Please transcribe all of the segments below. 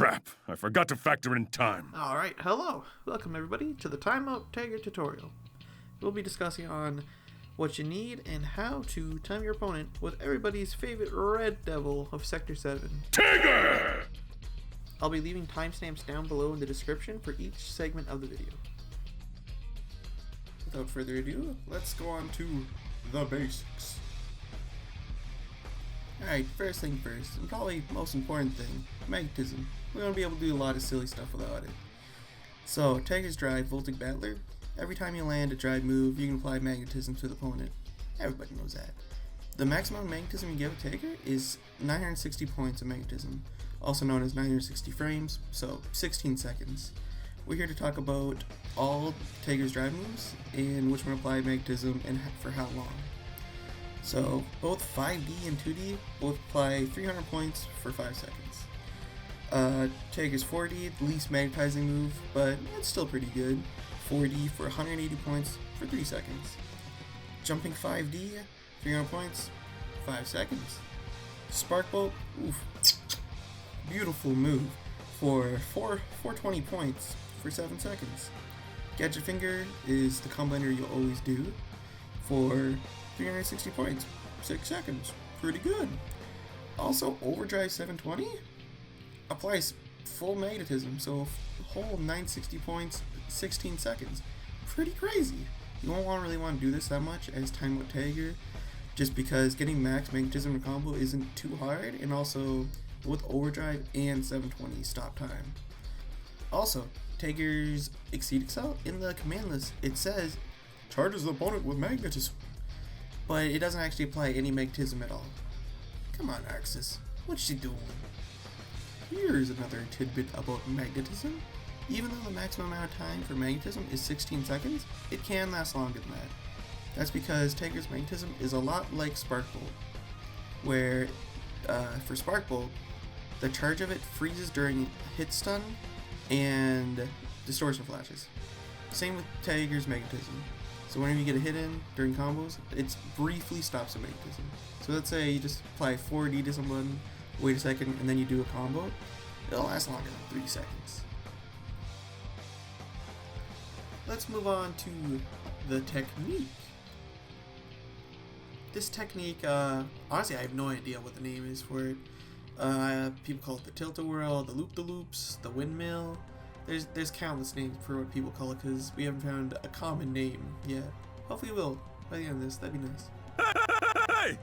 Crap, I forgot to factor in time. Alright, hello. Welcome everybody to the Timeout Tager tutorial. We'll be discussing on what you need and how to time your opponent with everybody's favorite Red Devil of Sector 7. Tager! I'll be leaving timestamps down below in the description for each segment of the video. Without further ado, let's go on to the basics. Alright, first thing first, and probably most important thing, magnetism. We won't be able to do a lot of silly stuff without it. So, Tager's Drive, Voltic Battler. Every time you land a drive move, you can apply magnetism to the opponent. Everybody knows that. The maximum magnetism you give a Tager is 960 points of magnetism, also known as 960 frames, so 16 seconds. We're here to talk about all Tager's Drive moves, and which one apply magnetism and for how long. So, both 5D and 2D both apply 300 points for 5 seconds. Tager's 4D, the least magnetizing move, but it's still pretty good. 4D for 180 points for 3 seconds. Jumping 5D, 300 points, 5 seconds. Spark Bolt, oof, beautiful move for 420 points for 7 seconds. Gadget Finger is the combiner you'll always do for 360 points, 6 seconds, pretty good. Also, Overdrive 720 applies full magnetism, so whole 960 points, 16 seconds, pretty crazy. You won't really want to do this that much as Timeout Tager, just because getting max magnetism in a combo isn't too hard, and also with Overdrive and 720 stop time. Also, Tager's Exceed Excel, in the command list, it says, charges the opponent with magnetism, but it doesn't actually apply any magnetism at all. Come on, Arxis, what's she doing? Here's another tidbit about magnetism. Even though the maximum amount of time for magnetism is 16 seconds, it can last longer than that. That's because Tager's magnetism is a lot like Spark Bolt, where for Spark Bolt, the charge of it freezes during hit stun and distortion flashes. Same with Tager's magnetism. So whenever you get a hit in during combos, it briefly stops the magnetism. So let's say you just apply 4D to someone, wait a second, and then you do a combo, it'll last longer than 3 seconds. Let's move on to the technique. This technique, honestly, I have no idea what the name is for it. People call it the tilt-a-whirl, the loop-the-loops, the windmill. There's countless names for what people call it because we haven't found a common name yet. Hopefully we will by the end of this, that'd be nice. Hey!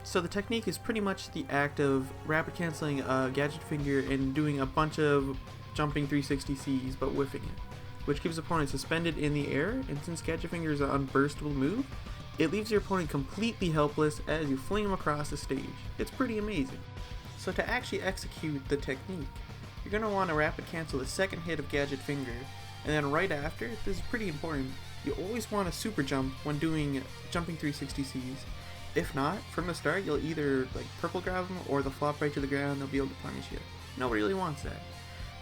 So the technique is pretty much the act of rapid canceling a Gadget Finger and doing a bunch of jumping 360Cs but whiffing it, which keeps the opponent suspended in the air, and since Gadget Finger is an unburstable move, it leaves your opponent completely helpless as you fling him across the stage. It's pretty amazing. So to actually execute the technique, you're going to want to rapid cancel the second hit of Gadget Finger, and then right after, this is pretty important, you always want to super jump when doing jumping 360Cs. If not, from the start, you'll either purple grab them or they'll flop right to the ground and they'll be able to punish you. Nobody really wants that.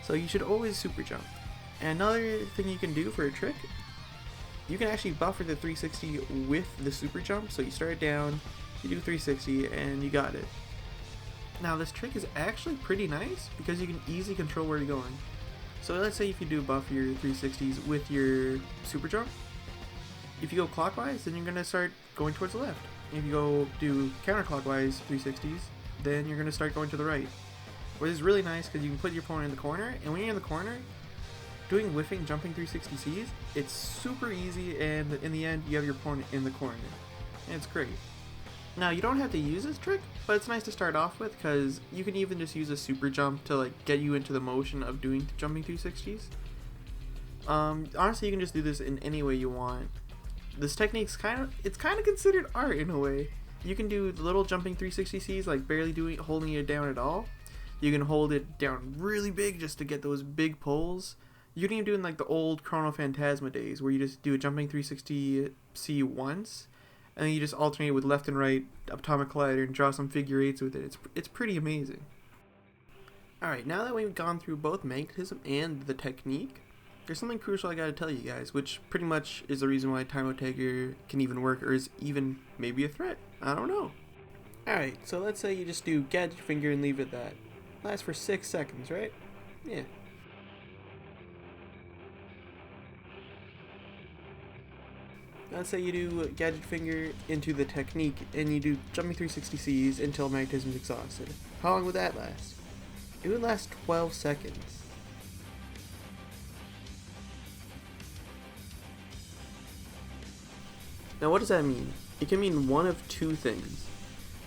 So you should always super jump. And another thing you can do for a trick, you can actually buffer the 360 with the super jump. So you start down, you do 360, and you got it. Now this trick is actually pretty nice because you can easily control where you're going. So let's say if you do buffer your 360s with your super jump, if you go clockwise, then you're going to start going towards the left. If you go do counterclockwise 360s, then you're going to start going to the right. Which is really nice because you can put your opponent in the corner, and when you're in the corner, doing whiffing, jumping 360Cs, it's super easy, and in the end, you have your opponent in the corner. And it's great. Now, you don't have to use this trick, but it's nice to start off with because you can even just use a super jump to get you into the motion of doing jumping 360s. Honestly, you can just do this in any way you want. This technique's kind of considered art in a way. You can do little jumping 360Cs, barely holding it down at all. You can hold it down really big just to get those big pulls. You can even do in the old Chrono Phantasma days where you just do a jumping 360C once, and then you just alternate with left and right Atomic Collider and draw some figure eights with it. It's pretty amazing. Alright, now that we've gone through both magnetism and the technique, there's something crucial I gotta tell you guys, which pretty much is the reason why Timeout Tager can even work, or is even maybe a threat. I don't know. Alright, so let's say you just do gadget finger and leave it at that. Lasts for 6 seconds, right? Yeah. Let's say you do gadget finger into the technique and you do jumping 360Cs until magnetism is exhausted. How long would that last? It would last 12 seconds. Now what does that mean? It can mean one of two things.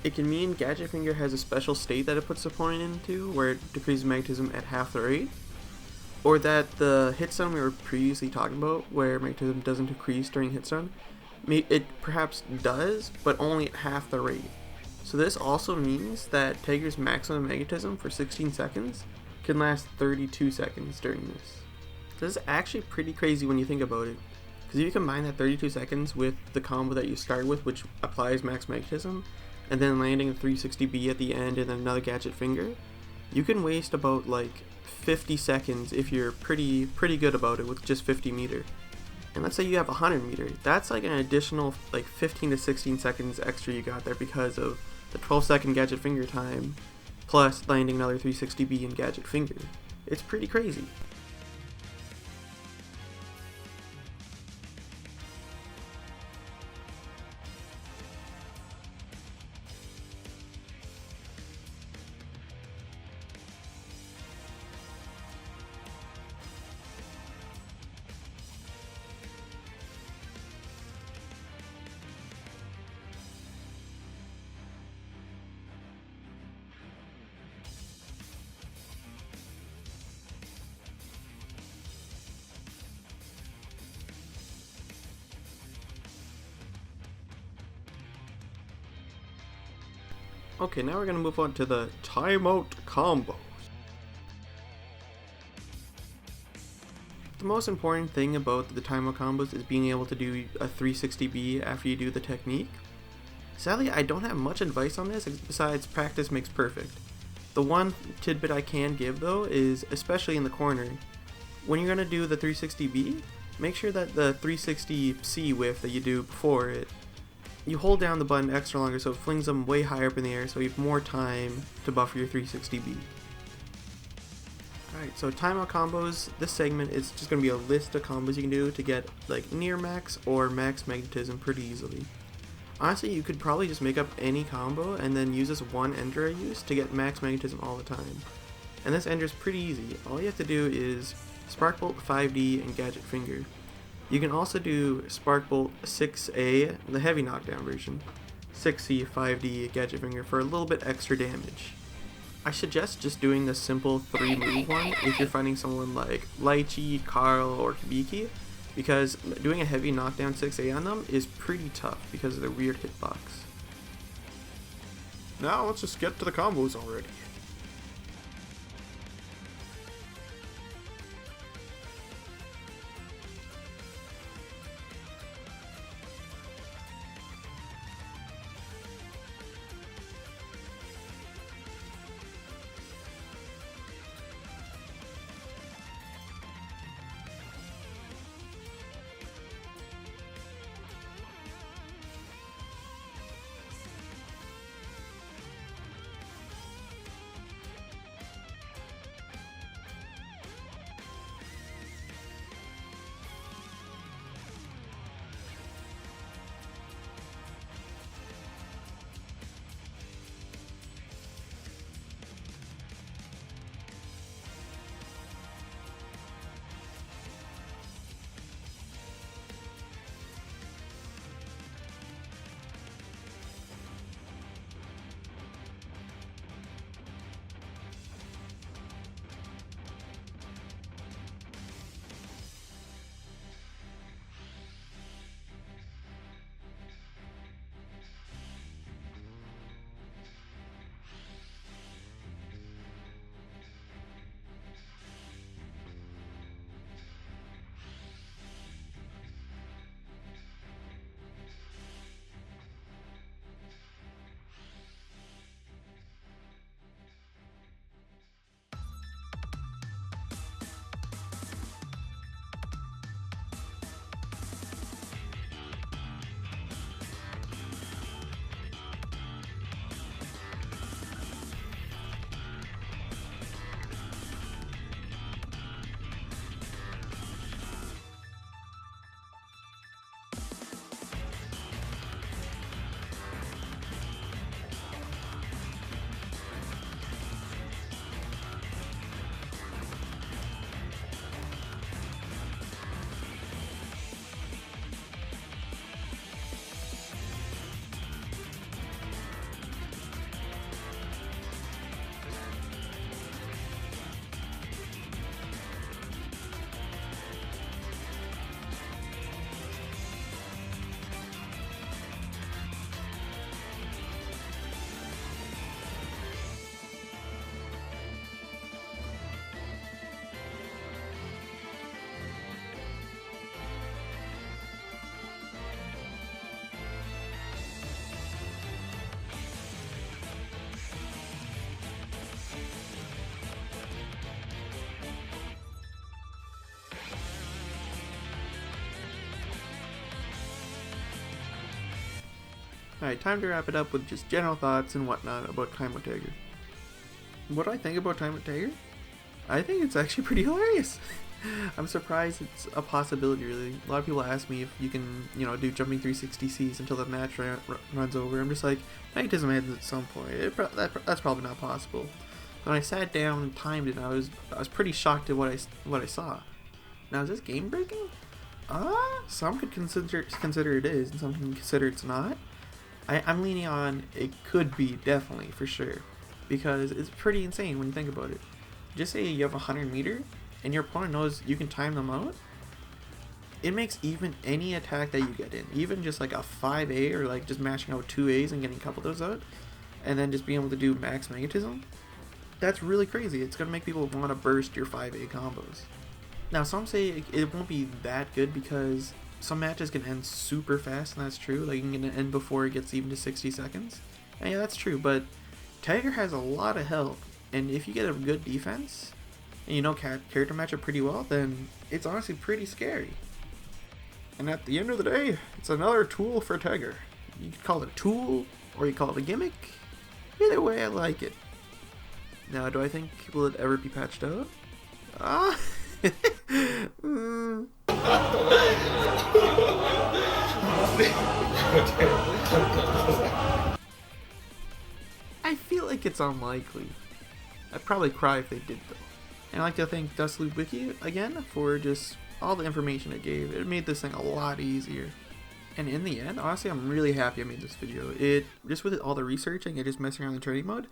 It can mean Gadget Finger has a special state that it puts the opponent into where it decreases magnetism at half the rate, or that the hit stun we were previously talking about where magnetism doesn't decrease during hit stun, it perhaps does, but only at half the rate. So this also means that Tager's maximum magnetism for 16 seconds can last 32 seconds during this. This is actually pretty crazy when you think about it. Because if you combine that 32 seconds with the combo that you start with, which applies max magnetism, and then landing a 360B at the end and then another gadget finger, you can waste about like 50 seconds if you're pretty good about it with just 50 meter. And let's say you have 100 meter, that's like an additional like 15 to 16 seconds extra you got there because of the 12-second gadget finger time, plus landing another 360B and gadget finger. It's pretty crazy. Okay, now we're going to move on to the Timeout Combos. The most important thing about the Timeout Combos is being able to do a 360B after you do the technique. Sadly, I don't have much advice on this besides practice makes perfect. The one tidbit I can give though is, especially in the corner, when you're going to do the 360B, make sure that the 360C whiff that you do before it, you hold down the button extra longer so it flings them way higher up in the air so you have more time to buffer your 360B. Alright, so timeout combos, this segment is just going to be a list of combos you can do to get like near max or max magnetism pretty easily. Honestly, you could probably just make up any combo and then use this one ender I use to get max magnetism all the time. And this ender is pretty easy. All you have to do is Spark Bolt 5D and Gadget Finger. You can also do Spark Bolt 6A, the heavy knockdown version, 6C, 5D, Gadget Finger for a little bit extra damage. I suggest just doing the simple 3-move one if you're fighting someone like Lychee, Carl, or Hibiki, because doing a heavy knockdown 6A on them is pretty tough because of their weird hitbox. Now let's just get to the combos already. Alright, time to wrap it up with just general thoughts and whatnot about Timeout Tager. What do I think about Timeout Tager? I think it's actually pretty hilarious. I'm surprised it's a possibility, really. A lot of people ask me if you can, do jumping 360Cs until the match runs over. I'm just like, magnetism ends at some point. That's probably not possible. When I sat down and timed it, I was pretty shocked at what I saw. Now, is this game breaking? Some could consider it is, and some can consider it's not. I'm leaning on it could be, definitely, for sure, because it's pretty insane when you think about it. Just say you have a 100 meter, and your opponent knows you can time them out. It makes even any attack that you get in, even just like a 5A or like just mashing out 2As and getting a couple of those out, and then just being able to do max magnetism, that's really crazy. It's gonna make people want to burst your 5A combos. Now, some say it won't be that good because some matches can end super fast, and that's true. Like, you can end before it gets even to 60 seconds. And yeah, that's true, but Tager has a lot of health, and if you get a good defense, and you know character match it pretty well, then it's honestly pretty scary. And at the end of the day, it's another tool for Tager. You could call it a tool, or you call it a gimmick. Either way, I like it. Now, do I think will it ever be patched out? I feel like it's unlikely. I'd probably cry if they did, though. And I'd like to thank Dustloop Wiki again for just all the information it gave. It made this thing a lot easier. And in the end, honestly, I'm really happy I made this video. Just with all the researching and just messing around in training mode,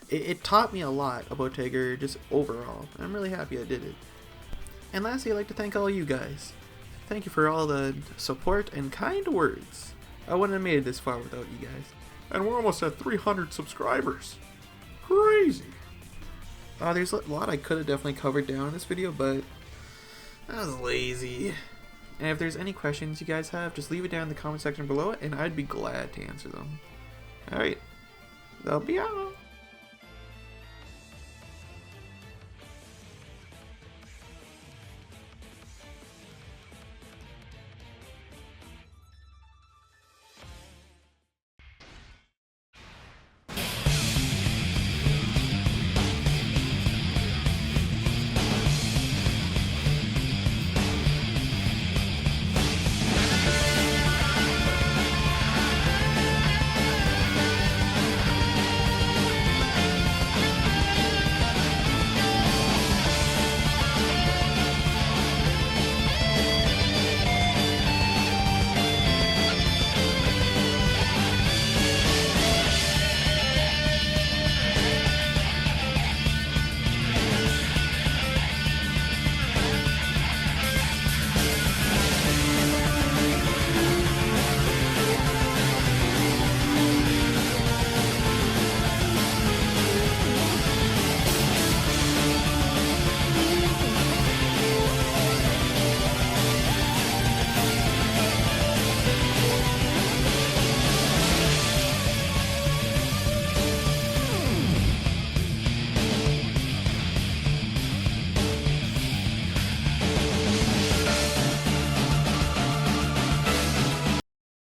it taught me a lot about Tager just overall. And I'm really happy I did it. And lastly, I'd like to thank all you guys. Thank you for all the support and kind words. I wouldn't have made it this far without you guys. And we're almost at 300 subscribers. Crazy. There's a lot I could have definitely covered down in this video, but I was lazy. And if there's any questions you guys have, just leave it down in the comment section below, and I'd be glad to answer them. Alright, that'll be all.